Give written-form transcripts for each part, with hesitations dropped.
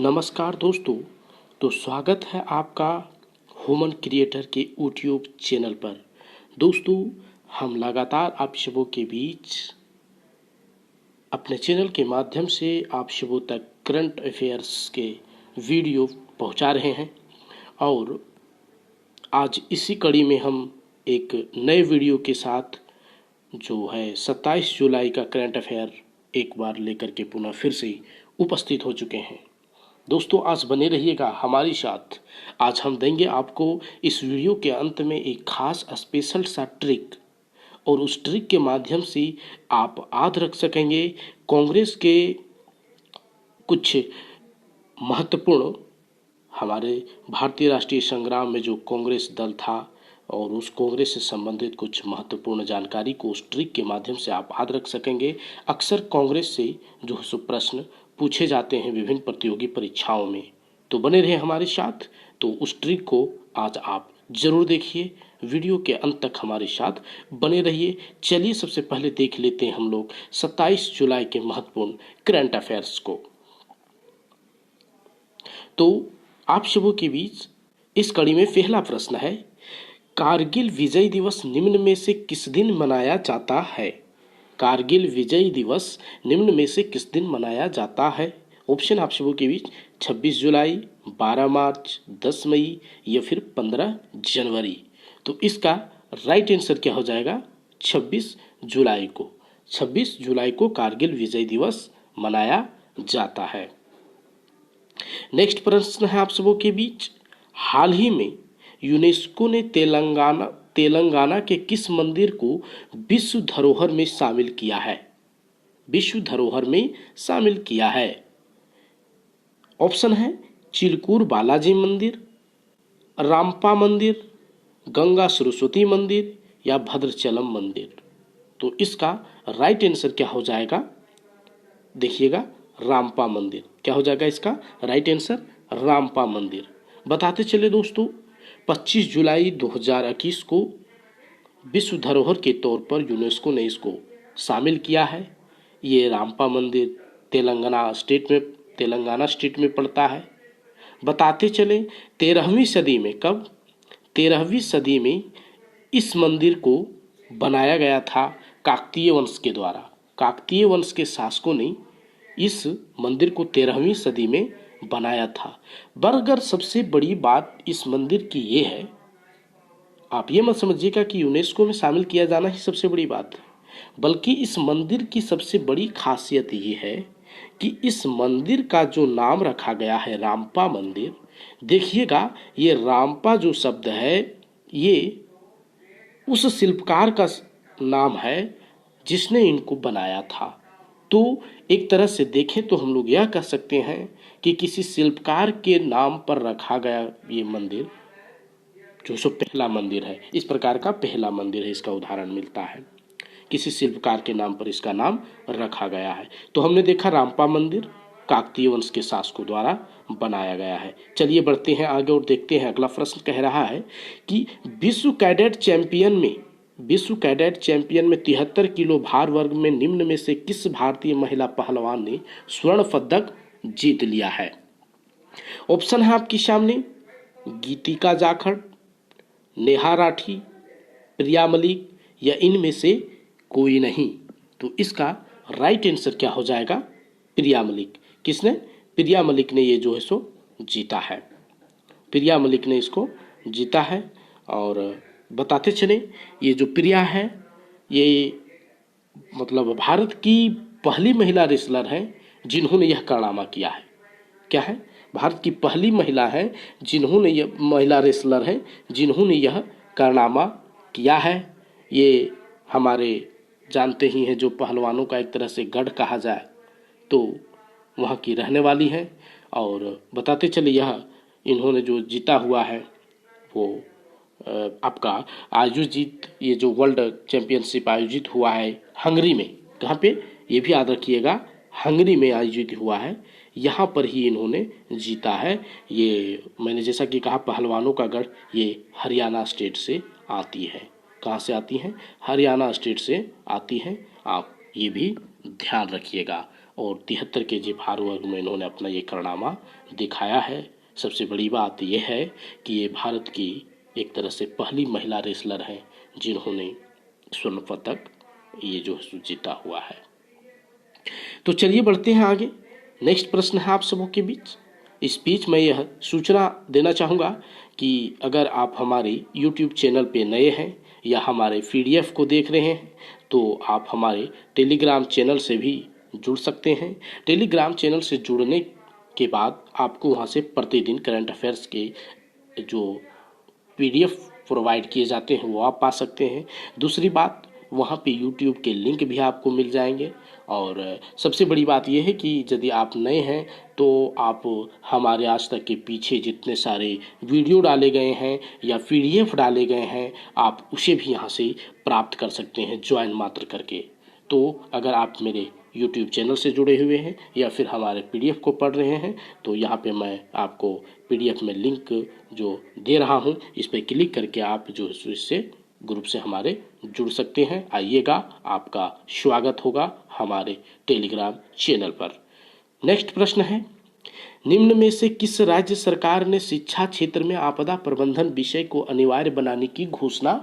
नमस्कार दोस्तों। तो स्वागत है आपका ह्यूमन क्रिएटर के यूट्यूब चैनल पर। दोस्तों, हम लगातार आप सबों के बीच अपने चैनल के माध्यम से आप सबों तक करंट अफेयर्स के वीडियो पहुंचा रहे हैं और आज इसी कड़ी में हम एक नए वीडियो के साथ जो है 27 जुलाई का करंट अफेयर एक बार लेकर के पुनः फिर से उपस्थित हो चुके हैं। दोस्तों, आज बने रहिएगा हमारे साथ। आज हम देंगे आपको इस वीडियो के अंत में एक खास स्पेशल सा ट्रिक और उस ट्रिक के माध्यम से आप याद रख सकेंगे कांग्रेस के कुछ महत्वपूर्ण हमारे भारतीय राष्ट्रीय संग्राम में जो कांग्रेस दल था और उस कांग्रेस से संबंधित कुछ महत्वपूर्ण जानकारी को उस ट्रिक के माध्यम से आप याद रख सकेंगे। अक्सर कांग्रेस से जो सो प्रश्न पूछे जाते हैं विभिन्न प्रतियोगी परीक्षाओं में, तो बने रहे हमारे साथ। तो उस ट्रिक को आज आप जरूर देखिए, वीडियो के अंत तक हमारे साथ बने रहिए। चलिए सबसे पहले देख लेते हैं हम लोग 27 जुलाई के महत्वपूर्ण करंट अफेयर्स को। तो आप सबों के बीच इस कड़ी में पहला प्रश्न है, कारगिल विजय दिवस निम्न में से किस दिन मनाया जाता है? कारगिल विजय दिवस निम्न में से किस दिन मनाया जाता है? ऑप्शन आप सबों के बीच 26 जुलाई, 12 मार्च, 10 मई या फिर 15 जनवरी। तो इसका राइट आंसर क्या हो जाएगा? 26 जुलाई को। 26 जुलाई को कारगिल विजय दिवस मनाया जाता है। नेक्स्ट प्रश्न है आप सबों के बीच, हाल ही में यूनेस्को ने तेलंगाना के किस मंदिर को विश्व धरोहर में शामिल किया है? विश्व धरोहर में शामिल किया है। ऑप्शन है चिलकूर बालाजी मंदिर, रामपा मंदिर, गंगा सरस्वती मंदिर या भद्रचलम मंदिर। तो इसका राइट आंसर क्या हो जाएगा? देखिएगा, रामपा मंदिर। क्या हो जाएगा इसका राइट आंसर? रामपा मंदिर। बताते चले दोस्तों, 25 जुलाई 2021 को विश्व धरोहर के तौर पर यूनेस्को ने इसको शामिल किया है। ये रामपा मंदिर तेलंगाना स्टेट में पड़ता है। बताते चले 13वीं सदी में, कब? 13वीं सदी में इस मंदिर को बनाया गया था काकतीय वंश के द्वारा। काकतीय वंश के शासकों ने इस मंदिर को 13वीं सदी में बनाया था। बरगर सबसे बड़ी बात इस मंदिर की ये है, आप ये मत समझिएगा कि यूनेस्को में शामिल किया जाना ही सबसे बड़ी बात है, बल्कि इस मंदिर की सबसे बड़ी खासियत ये है कि इस मंदिर का जो नाम रखा गया है रामपा मंदिर, देखिएगा ये रामपा जो शब्द है ये उस शिल्पकार का नाम है जिसने इनको बनाया था। तो एक तरह से देखें तो हम लोग यह कह सकते हैं कि किसी शिल्पकार के नाम पर रखा गया ये मंदिर जो सो पहला मंदिर है, इस प्रकार का पहला मंदिर है, इसका उदाहरण मिलता है। किसी शिल्पकार के नाम पर इसका नाम रखा गया है। तो हमने देखा रामपा मंदिर काकतीय वंश के शासकों द्वारा बनाया गया है। चलिए बढ़ते हैं आगे और देखते हैं। अगला प्रश्न कह रहा है कि विश्व कैडेट चैंपियन में 73 किलो भार वर्ग में निम्न में से किस भारतीय महिला पहलवान ने स्वर्ण पदक जीत लिया है? ऑप्शन है आपके सामने, गीतिका जाखड़, नेहा राठी, प्रिया मलिक या इनमें से कोई नहीं। तो इसका राइट आंसर क्या हो जाएगा? प्रिया मलिक। किसने? प्रिया मलिक ने ये जो है सो जीता है। प्रिया मलिक ने इसको जीता है। और बताते चले, ये जो प्रिया है ये मतलब भारत की पहली महिला रेसलर है जिन्होंने यह कारनामा किया है। क्या है? भारत की पहली महिला है जिन्होंने यह महिला रेसलर है जिन्होंने यह कारनामा किया है। ये हमारे जानते ही हैं जो पहलवानों का एक तरह से गढ़ कहा जाए तो वहाँ की रहने वाली है। और बताते चले यह इन्होंने जो जीता हुआ है वो आपका आयोजित ये जो वर्ल्ड चैंपियनशिप आयोजित हुआ है हंगरी में, कहाँ पे? ये भी याद रखिएगा, हंगरी में आयोजित हुआ है। यहाँ पर ही इन्होंने जीता है। ये मैंने जैसा कि कहा पहलवानों का गढ़, ये हरियाणा स्टेट से आती है। कहाँ से आती हैं? हरियाणा स्टेट से आती हैं। आप ये भी ध्यान रखिएगा। और 73 केजी भार वर्ग में इन्होंने अपना ये कारनामा दिखाया है। सबसे बड़ी बात यह है कि ये भारत की एक तरह से पहली महिला रेसलर हैं जिन्होंने स्वर्ण पदक ये जो जीता हुआ है। तो चलिए बढ़ते हैं आगे। नेक्स्ट प्रश्न है आप सबों के बीच। इस बीच मैं यह सूचना देना चाहूँगा कि अगर आप हमारे YouTube चैनल पे नए हैं या हमारे PDF को देख रहे हैं तो आप हमारे टेलीग्राम चैनल से भी जुड़ सकते हैं। टेलीग्राम चैनल से जुड़ने के बाद आपको वहाँ से प्रतिदिन करंट अफेयर्स के जो PDF प्रोवाइड किए जाते हैं वो आप पा सकते हैं। दूसरी बात, वहाँ पे YouTube के लिंक भी आपको मिल जाएंगे। और सबसे बड़ी बात यह है कि यदि आप नए हैं तो आप हमारे आज तक के पीछे जितने सारे वीडियो डाले गए हैं या PDF डाले गए हैं आप उसे भी यहाँ से प्राप्त कर सकते हैं ज्वाइन मात्र करके। तो अगर आप मेरे YouTube चैनल से जुड़े हुए हैं या फिर हमारे PDF को पढ़ रहे हैं तो यहाँ पे मैं आपको PDF में लिंक जो दे रहा हूँ इस पर क्लिक करके आप जो इससे ग्रुप से हमारे जुड़ सकते हैं। आइएगा, आपका स्वागत होगा हमारे टेलीग्राम चैनल पर। नेक्स्ट प्रश्न है, निम्न में से किस राज्य सरकार ने शिक्षा क्षेत्र में आपदा प्रबंधन विषय को अनिवार्य बनाने की घोषणा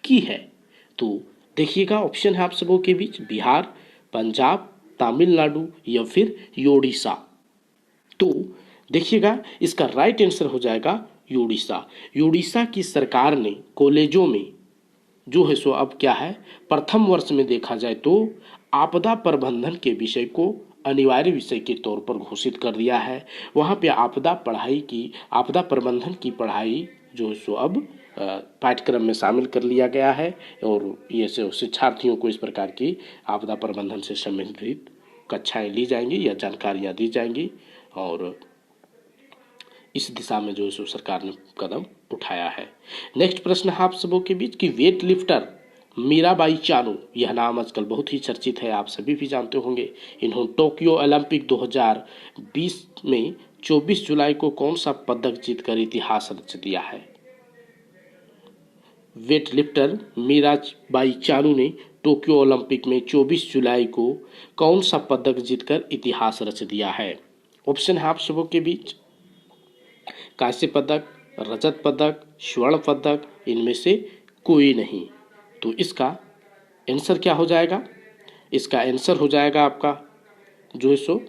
की है? तो देखिएगा, ऑप्शन है आप सबों के बीच बिहार, पंजाब, तमिलनाडु या फिर ओडिशा। तो देखिएगा, इसका राइट आंसर हो जाएगा ओडिशा। ओडिशा की सरकार ने कॉलेजों में जो है सो अब क्या है, प्रथम वर्ष में देखा जाए तो आपदा प्रबंधन के विषय को अनिवार्य विषय के तौर पर घोषित कर दिया है। वहाँ पे आपदा प्रबंधन की पढ़ाई जो है सो अब पाठ्यक्रम में शामिल कर लिया गया है और ये शिक्षार्थियों को इस प्रकार की आपदा प्रबंधन से संबंधित कक्षाएं ली जाएंगी या जानकारियाँ दी जाएंगी और इस दिशा में जो है सरकार ने कदम उठाया है। नेक्स्ट प्रश्न है आप सबों के बीच कि वेट लिफ्टर मीराबाई चानू, यह नाम आजकल बहुत ही चर्चित है, आप सभी भी जानते होंगे। इन्होंने टोक्यो ओलंपिक 2020 में 24 जुलाई को कौन सा पदक जीतकर इतिहास रच दिया है? वेट लिफ्टर मीराबाई चानू ने टोक्यो ओलंपिक में 24 जुलाई को कौन सा पदक जीतकर इतिहास रच दिया है? ऑप्शन है आप सबों के बीच कांस्य पदक, रजत पदक, स्वर्ण पदक, इनमें से कोई नहीं। तो इसका आंसर क्या हो जाएगा? इसका आंसर हो जाएगा आपका जो है सो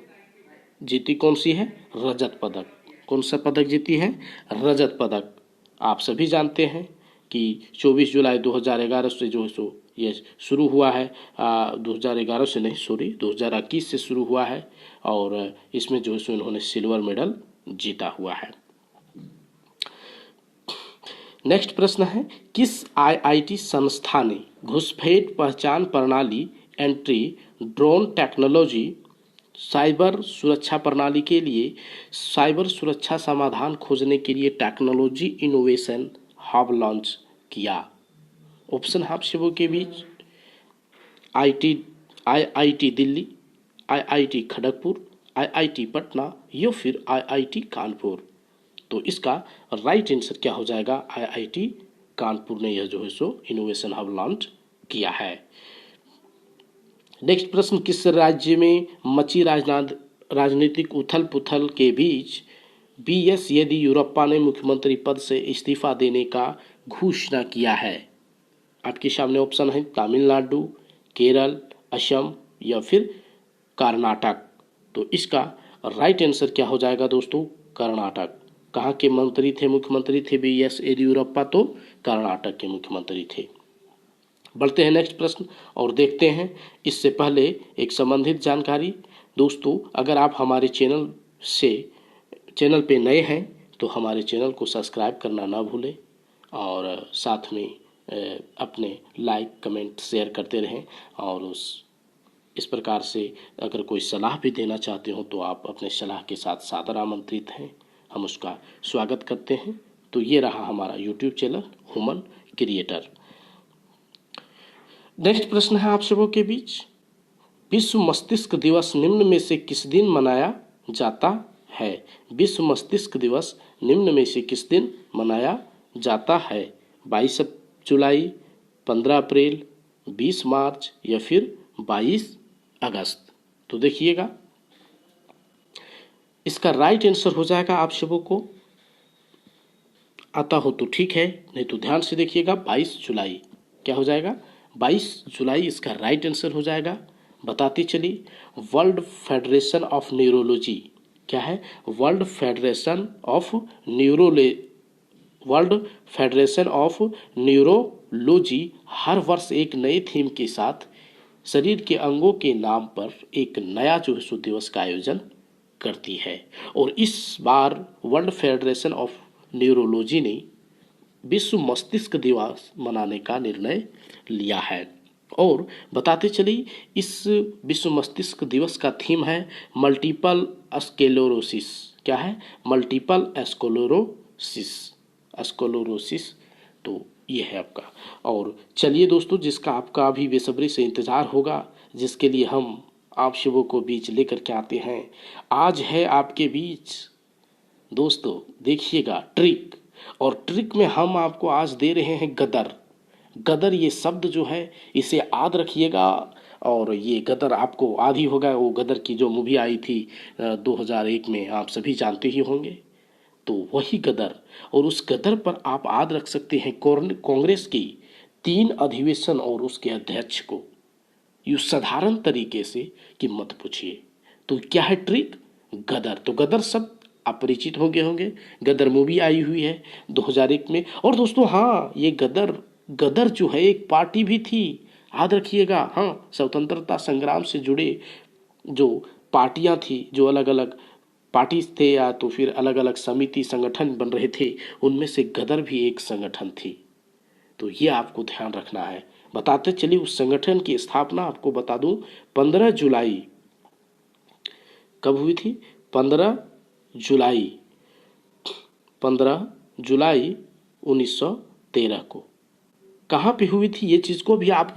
जीती कौन सी है? रजत पदक। कौन सा पदक जीती है? रजत पदक। आप सभी जानते हैं कि 24 जुलाई 2011 से जो है सो ये शुरू हुआ है। 2011 से नहीं, सॉरी 2021 से शुरू हुआ है और इसमें जो है सो इन्होंने सिल्वर मेडल जीता हुआ है। नेक्स्ट प्रश्न है, किस IIT संस्था ने घुसपैठ पहचान प्रणाली, एंट्री, ड्रोन टेक्नोलॉजी, साइबर सुरक्षा प्रणाली के लिए साइबर सुरक्षा समाधान खोजने के लिए टेक्नोलॉजी इनोवेशन हब लॉन्च किया? ऑप्शन है आप सबों के बीच IIT Delhi, IIT Kharagpur, IIT Patna या फिर IIT कानपुर। तो इसका राइट आंसर क्या हो जाएगा? IIT कानपुर ने यह जो है सो इनोवेशन हब लॉन्च किया है। नेक्स्ट प्रश्न, किस राज्य में मची राजनीतिक उथल पुथल के बीच BS येदियुरप्पा ने मुख्यमंत्री पद से इस्तीफा देने का घोषणा किया है? आपके सामने ऑप्शन है तमिलनाडु, केरल, असम या फिर कर्नाटक। तो इसका राइट आंसर क्या हो जाएगा दोस्तों? कर्नाटक। कहाँ के मुख्यमंत्री थे BS येदियुरप्पा? तो कर्नाटक के मुख्यमंत्री थे। बढ़ते हैं नेक्स्ट प्रश्न और देखते हैं। इससे पहले एक संबंधित जानकारी दोस्तों, अगर आप हमारे चैनल पे नए हैं तो हमारे चैनल को सब्सक्राइब करना ना भूलें और साथ में अपने लाइक कमेंट शेयर करते रहें और इस प्रकार से अगर कोई सलाह भी देना चाहते हो तो आप अपने सलाह के साथ सादर आमंत्रित हैं, हम उसका स्वागत करते हैं। तो ये रहा हमारा YouTube channel human creator. Next प्रश्न है आप सबों के बीच, विश्व मस्तिष्क दिवस निम्न में से किस दिन मनाया जाता है? विश्व मस्तिष्क दिवस निम्न में से किस दिन मनाया जाता है? 22 जुलाई, 15 अप्रैल, 20 मार्च या फिर 22 अगस्त। तो देखिएगा, इसका राइट आंसर हो जाएगा, आप सबों को आता हो तो ठीक है, नहीं तो ध्यान से देखिएगा, 22 जुलाई। क्या हो जाएगा? 22 जुलाई इसका राइट आंसर हो जाएगा। बताते चलिए, वर्ल्ड फेडरेशन ऑफ न्यूरोलॉजी क्या है? वर्ल्ड फेडरेशन ऑफ न्यूरोले वर्ल्ड फेडरेशन ऑफ न्यूरोलॉजी हर वर्ष एक नए थीम के साथ शरीर के अंगों के नाम पर एक नया जो है सो दिवस का आयोजन करती है। और इस बार वर्ल्ड फेडरेशन ऑफ न्यूरोलॉजी ने विश्व मस्तिष्क दिवस मनाने का निर्णय लिया है। और बताते चलिए, इस विश्व मस्तिष्क दिवस का थीम है मल्टीपल स्क्लेरोसिस। क्या है? Multiple sclerosis. तो ये है आपका। और चलिए दोस्तों, जिसका आपका अभी बेसब्री से इंतज़ार होगा, जिसके लिए हम आप सबों को बीच लेकर के आते हैं, आज है आपके बीच दोस्तों, देखिएगा ट्रिक। और ट्रिक में हम आपको आज दे रहे हैं गदर। गदर ये शब्द जो है इसे याद रखिएगा। और ये गदर आपको याद ही होगा, वो गदर की जो मूवी आई थी 2001 में, आप सभी जानते ही होंगे। तो वही गदर, और उस गदर पर आप याद रख सकते हैं कांग्रेस की 3 अधिवेशन और उसके अध्यक्ष को। यूँ साधारण तरीके से कि मत पूछिए। तो क्या है ट्रिक? गदर। तो गदर शब्द आप परिचित हो गए होंगे, गदर मूवी आई हुई है 2001 में। और दोस्तों हाँ, ये गदर गदर जो है एक पार्टी भी थी, याद रखिएगा। हाँ, स्वतंत्रता संग्राम से जुड़े जो पार्टियां थी, जो अलग अलग पार्टीज थे या तो फिर अलग अलग समिति संगठन बन रहे थे, उनमें से गदर भी एक संगठन थी। तो ये आपको ध्यान रखना है। बताते चलिए, उस संगठन की स्थापना आपको बता दूं 15 जुलाई कब हुई थी? 15 जुलाई 1913 को। कहाँ पे हुई थी ये चीज़ को भी आप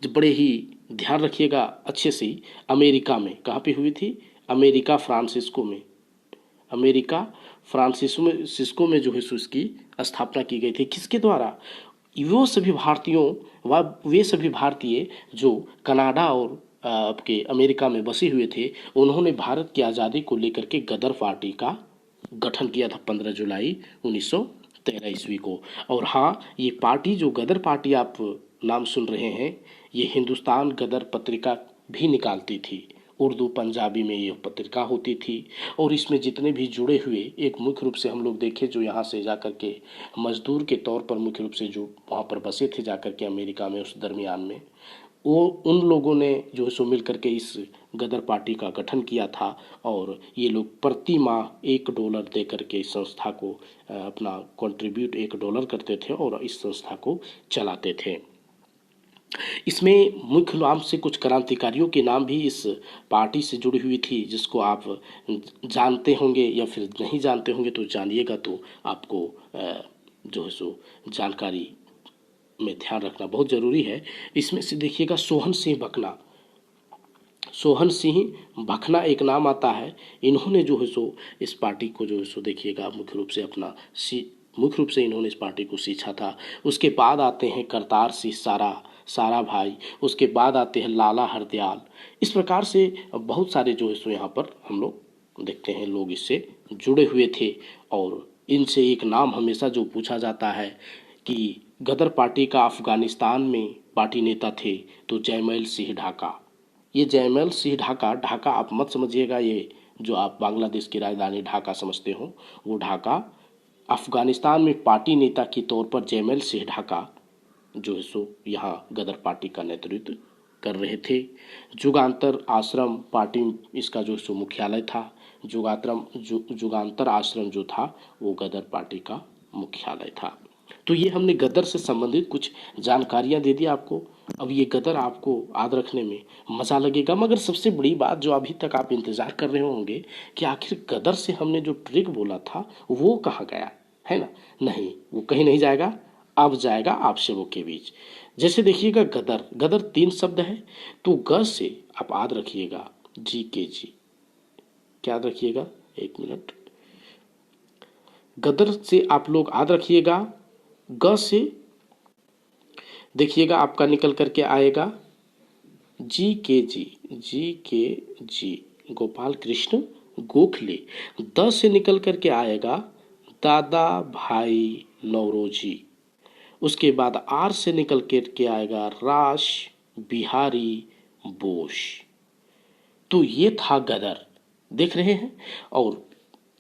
बड़े ही ध्यान रखिएगा अच्छे से। अमेरिका में। कहाँ पे हुई थी? अमेरिका फ्रांसिस्को में। अमेरिका फ्रांसिस्को में जो है सो इसकी स्थापना की गई थी। किसके द्वारा? वो सभी भारतीयों वे सभी भारतीय जो कनाडा और आपके अमेरिका में बसे हुए थे, उन्होंने भारत की आज़ादी को लेकर के गदर पार्टी का गठन किया था 15 जुलाई 1913 ईस्वी को। और हाँ, ये पार्टी जो गदर पार्टी आप नाम सुन रहे हैं, ये हिंदुस्तान गदर पत्रिका भी निकालती थी। उर्दू पंजाबी में ये पत्रिका होती थी। और इसमें जितने भी जुड़े हुए, एक मुख्य रूप से हम लोग देखें जो यहाँ से जा कर के मजदूर के तौर पर मुख्य रूप से जो वहाँ पर बसे थे जा कर के अमेरिका में उस दरमियान में, वो उन लोगों ने जो है सो मिल करके इस गदर पार्टी का गठन किया था। और ये लोग प्रति माह $1 दे करके इस संस्था को अपना कंट्रीब्यूट $1 करते थे और इस संस्था को चलाते थे। इसमें मुख्य नाम से कुछ क्रांतिकारियों के नाम भी इस पार्टी से जुड़ी हुई थी, जिसको आप जानते होंगे या फिर नहीं जानते होंगे तो जानिएगा, तो आपको जो है सो जानकारी में ध्यान रखना बहुत ज़रूरी है। इसमें से देखिएगा सोहन सिंह भकना। सोहन सिंह भकना एक नाम आता है। इन्होंने जो है सो इस पार्टी को जो है सो देखिएगा मुख्य रूप से इन्होंने इस पार्टी को सींचा था। उसके बाद आते हैं करतार सिंह सारा भाई। उसके बाद आते हैं लाला हरदयाल। इस प्रकार से बहुत सारे जो है सो यहाँ पर हम लोग देखते हैं लोग इससे जुड़े हुए थे। और इनसे एक नाम हमेशा जो पूछा जाता है कि गदर पार्टी का अफगानिस्तान में पार्टी नेता थे तो जयमल सिंह ढाका। ये जयमल सिंह ढाका आप मत समझिएगा, ये जो आप बांग्लादेश की राजधानी ढाका समझते हो, वो ढाका अफगानिस्तान में पार्टी नेता के तौर पर जयमल सिंह ढाका जो है सो यहाँ गदर पार्टी का नेतृत्व कर रहे थे। जुगांतर आश्रम पार्टी इसका जो सो मुख्यालय था। जुगांतर आश्रम जो था वो गदर पार्टी का मुख्यालय था। तो ये हमने गदर से संबंधित कुछ जानकारियां दे दी आपको। अब ये गदर आपको याद रखने में मज़ा लगेगा, मगर सबसे बड़ी बात जो अभी तक आप इंतज़ार कर रहे होंगे कि आखिर गदर से हमने जो ट्रिक बोला था वो कहाँ गया, है ना? नहीं, वो कहीं नहीं जाएगा, अब जाएगा आप सबों के बीच। जैसे देखिएगा गदर 3 शब्द है, तो ग से आप याद रखिएगा GKG। क्या याद रखिएगा? 1 मिनट। गदर से आप लोग याद रखिएगा, ग से देखिएगा आपका निकल करके आएगा GKG। गोपाल कृष्ण गोखले। द से निकल करके आएगा दादा भाई नौरोजी। उसके बाद आर से निकल करके आएगा रास बिहारी बोस। तो ये था गदर, देख रहे हैं। और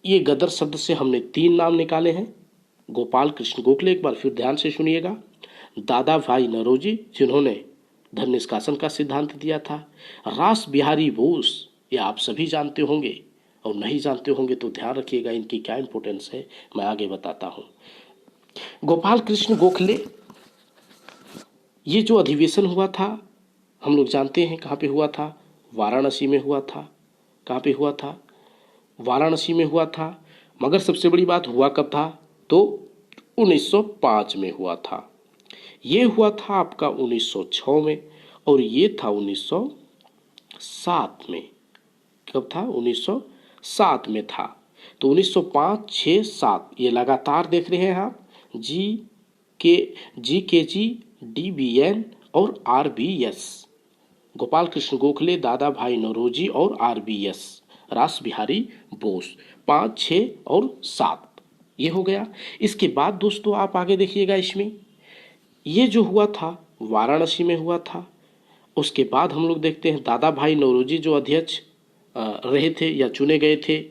ये गदर शब्द से हमने 3 नाम निकाले हैं। गोपाल कृष्ण गोखले, एक बार फिर ध्यान से सुनिएगा। दादा भाई नौरोजी, जिन्होंने धन निष्कासन का सिद्धांत दिया था। रास बिहारी बोस, ये आप सभी जानते होंगे, और नहीं जानते होंगे तो ध्यान रखिएगा, इनकी क्या इंपॉर्टेंस है मैं आगे बताता हूँ। गोपाल कृष्ण गोखले, ये जो अधिवेशन हुआ था हम लोग जानते हैं कहाँ पे हुआ था, वाराणसी में हुआ था। कहाँ पे हुआ था, वाराणसी में हुआ था। मगर सबसे बड़ी बात, हुआ कब था, तो 1905 में हुआ था। ये हुआ था आपका 1906 में, और ये था 1907 में। कब था, 1907 में था। तो 1905, 6, 7 ये लगातार देख रहे हैं आप। जी, DBN और RBS। गोपाल कृष्ण गोखले, दादा भाई नौरोजी और RBS, रास बिहारी बोस। 5, 6 और 7 ये हो गया। इसके बाद दोस्तों आप आगे देखिएगा, इसमें ये जो हुआ था वाराणसी में हुआ था। उसके बाद हम लोग देखते हैं दादा भाई नौरोजी जो अध्यक्ष रहे थे या चुने गए थे,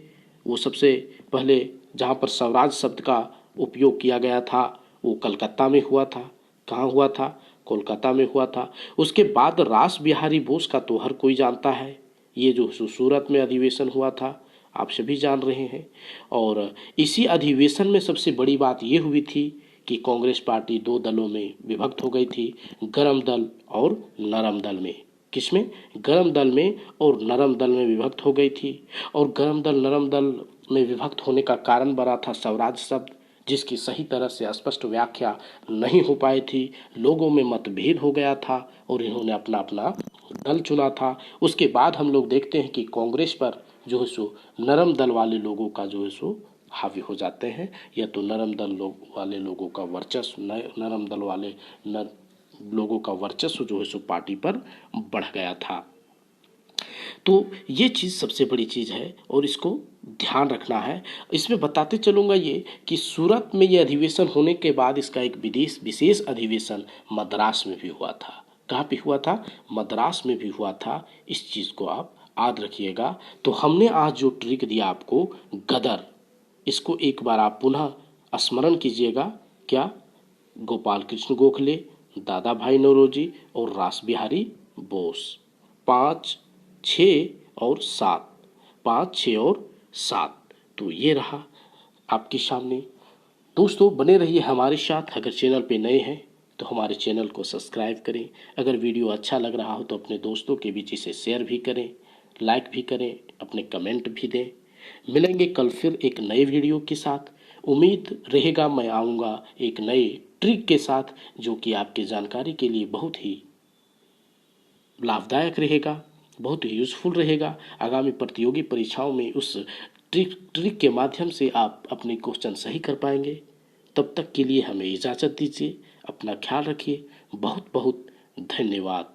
वो सबसे पहले जहाँ पर स्वराज शब्द का उपयोग किया गया था वो कलकत्ता में हुआ था। कहाँ हुआ था, कोलकाता में हुआ था। उसके बाद रास बिहारी बोस का तो हर कोई जानता है, ये जो सूरत में अधिवेशन हुआ था आप सभी जान रहे हैं। और इसी अधिवेशन में सबसे बड़ी बात ये हुई थी कि कांग्रेस पार्टी 2 दलों में विभक्त हो गई थी, गरम दल और नरम दल में। किसमें, गरम दल में और नरम दल में विभक्त हो गई थी। और गरम दल नरम दल में विभक्त होने का कारण बना था स्वराज शब्द, जिसकी सही तरह से स्पष्ट व्याख्या नहीं हो पाई थी। लोगों में मतभेद हो गया था और इन्होंने अपना अपना दल चुना था। उसके बाद हम लोग देखते हैं कि कांग्रेस पर जो है सो नरम दल वाले लोगों का जो है सो हावी हो जाते हैं, या तो नरम दल वाले लोगों का वर्चस्व, नरम दल वाले लोगों का वर्चस्व जो है सो पार्टी पर बढ़ गया था। तो ये चीज़ सबसे बड़ी चीज़ है और इसको ध्यान रखना है। इसमें बताते चलूँगा ये कि सूरत में ये अधिवेशन होने के बाद इसका एक विशेष अधिवेशन मद्रास में भी हुआ था। कहाँ पे हुआ था, मद्रास में भी हुआ था। इस चीज़ को आप याद रखिएगा। तो हमने आज जो ट्रिक दिया आपको गदर, इसको एक बार आप पुनः स्मरण कीजिएगा। क्या, गोपाल कृष्ण गोखले, दादा भाई नौरोजी और रास बिहारी बोस। 5, 6 और 7, 5, 6 और 7। तो ये रहा आपके सामने। दोस्तों बने रहिए हमारे साथ। अगर चैनल पे नए हैं तो हमारे चैनल को सब्सक्राइब करें। अगर वीडियो अच्छा लग रहा हो तो अपने दोस्तों के बीच इसे शेयर भी करें, लाइक भी करें, अपने कमेंट भी दें। मिलेंगे कल फिर एक नए वीडियो के साथ। उम्मीद रहेगा मैं आऊँगा एक नए ट्रिक के साथ, जो कि आपके जानकारी के लिए बहुत ही लाभदायक रहेगा, बहुत ही यूज़फुल रहेगा। आगामी प्रतियोगी परीक्षाओं में उस ट्रिक के माध्यम से आप अपने क्वेश्चन सही कर पाएंगे। तब तक के लिए हमें इजाज़त दीजिए। अपना ख्याल रखिए। बहुत बहुत धन्यवाद।